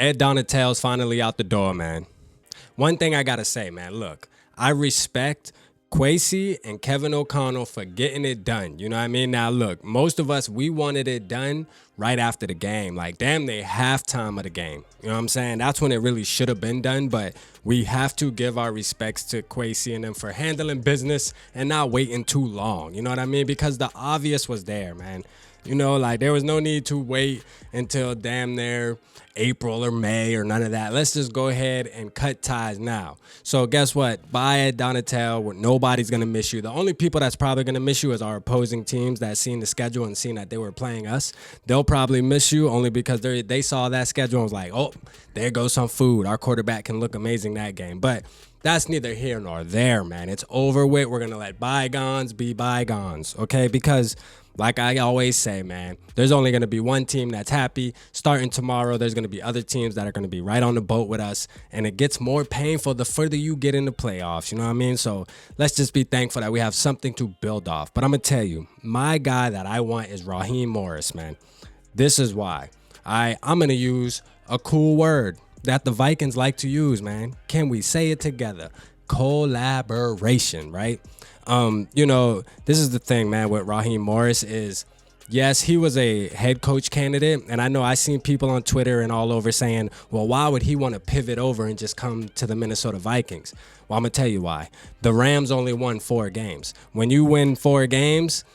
Ed Donatel's finally out the door, man. One thing I gotta say, man, look, I respect Kwesi and Kevin O'Connell for getting it done. You know what I mean? Now, look, most of us, we wanted it done right after the game. Like, damn, they halftime of the game. You know what I'm saying? That's when it really should have been done. But we have to give our respects to Kwesi and them for handling business and not waiting too long. You know what I mean? Because the obvious was there, man. You know, like there was no need to wait until damn near April or May or none of that. Let's just go ahead and cut ties now. So guess what? Bye at Donatel. Nobody's going to miss you. The only people that's probably going to miss you is our opposing teams that seen the schedule and seen that they were playing us. They'll probably miss you only because they saw that schedule and was like, oh, there goes some food. Our quarterback can look amazing that game. But that's neither here nor there, man. It's over with. We're going to let bygones be bygones, okay? Because like I always say, man, there's only going to be one team that's happy. Starting tomorrow, there's going to be other teams that are going to be right on the boat with us. And it gets more painful the further you get in the playoffs. You know what I mean? So let's just be thankful that we have something to build off. But I'm going to tell you, my guy that I want is Raheem Morris, man. This is why. I'm going to use a cool word that the Vikings like to use, man. Can we say it together? Collaboration, right? You know, this is the thing, man, with Raheem Morris is, yes, he was a head coach candidate. And I know I seen people on Twitter and all over saying, well, why would he want to pivot over and just come to the Minnesota Vikings? Well, I'm going to tell you why. The Rams only won 4 games. When you win 4 games,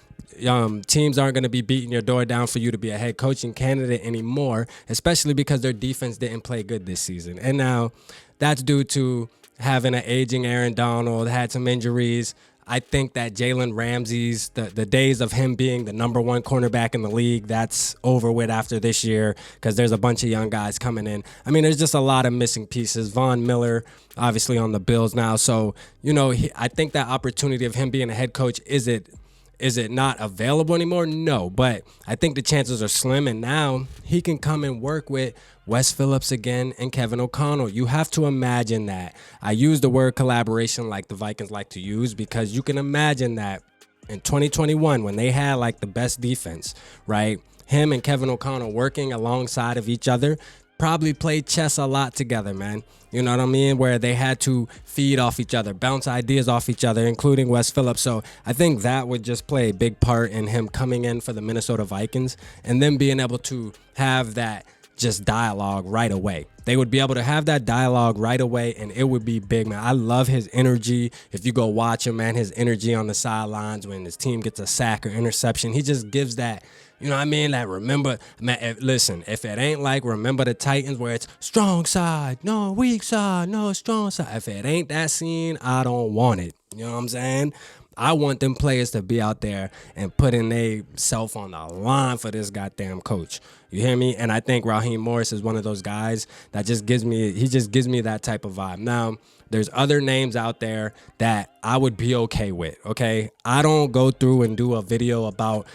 teams aren't going to be beating your door down for you to be a head coaching candidate anymore, especially because their defense didn't play good this season. And now that's due to having an aging Aaron Donald, had some injuries. I think that Jalen Ramsey's, the days of him being the number 1 cornerback in the league, that's over with after this year because there's a bunch of young guys coming in. I mean, there's just a lot of missing pieces. Von Miller, obviously on the Bills now. So, you know, I think that opportunity of him being a head coach, is it not available anymore? No, but I think the chances are slim, and now he can come and work with Wes Phillips again and Kevin O'Connell. You have to imagine that. I use the word collaboration like the Vikings like to use because you can imagine that in 2021 when they had like the best defense, right? Him and Kevin O'Connell working alongside of each other probably played chess a lot together, man. You know what I mean? Where they had to feed off each other, bounce ideas off each other, including Wes Phillips. So I think that would just play a big part in him coming in for the Minnesota Vikings and then being able to have that just dialogue right away. They would be able to have that dialogue right away, and it would be big, man. I love his energy. If you go watch him, man, his energy on the sidelines when his team gets a sack or interception, he just gives that, you know what I mean? Like, remember, man, if it ain't like Remember the Titans where it's strong side, no weak side, no strong side. If it ain't that scene, I don't want it. You know what I'm saying? I want them players to be out there and putting their self on the line for this goddamn coach. You hear me? And I think Raheem Morris is one of those guys that just gives me that type of vibe. Now, there's other names out there that I would be okay with, okay? I don't go through and do a video about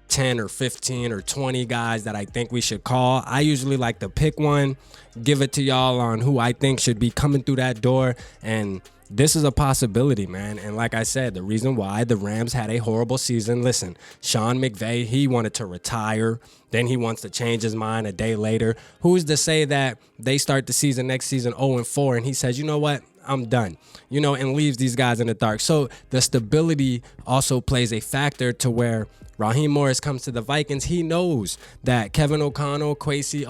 10 or 15 or 20 guys that I think we should call. I usually like to pick one, give it to y'all on who I think should be coming through that door, and this is a possibility, man. And like I said, the reason why the Rams had a horrible season, listen, Sean McVay, he wanted to retire. Then he wants to change his mind a day later. Who's to say that they start the season next season 0-4 and he says, you know what? I'm done, you know, and leaves these guys in the dark. So the stability also plays a factor to where Raheem Morris comes to the Vikings. He knows that Kevin O'Connell, Kwesi,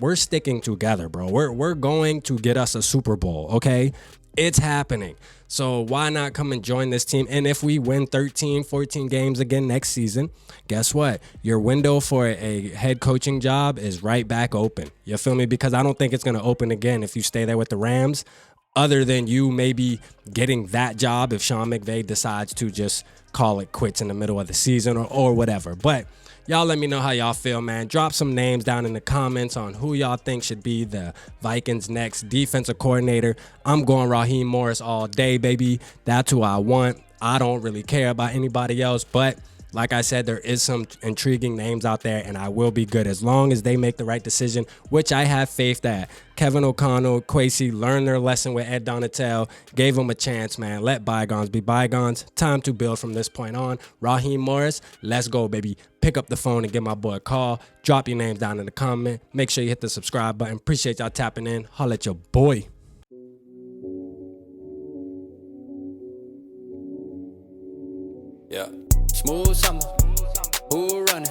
we're sticking together, bro. We're going to get us a Super Bowl, okay? It's happening. So why not come and join this team? And if we win 13, 14 games again next season, guess what? Your window for a head coaching job is right back open. You feel me? Because I don't think it's going to open again if you stay there with the Rams, other than you maybe getting that job if Sean McVay decides to just call it quits in the middle of the season or whatever. But y'all let me know how y'all feel, man. Drop some names down in the comments on who y'all think should be the Vikings' next defensive coordinator. I'm going Raheem Morris all day, baby. That's who I want. I don't really care about anybody else, but Like I said, there is some intriguing names out there, and I will be good as long as they make the right decision, which I have faith that Kevin O'Connell, Kwesi learned their lesson with Ed Donatel, gave them a chance, man. Let bygones be bygones. Time to build from this point on. Raheem Morris, let's go, baby. Pick up the phone and give my boy a call. Drop your names down in the comment. Make sure you hit the subscribe button. Appreciate y'all tapping in. Holla at your boy. Yeah, smooth summer, who running?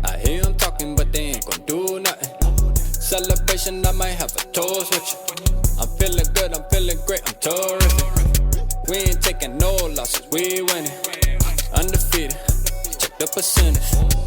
I hear them talking, but they ain't gon' do nothing. Celebration, I might have a toast with you. I'm feeling good, I'm feeling great, I'm terrific. We ain't taking no losses, we winning. Undefeated, check the percentage.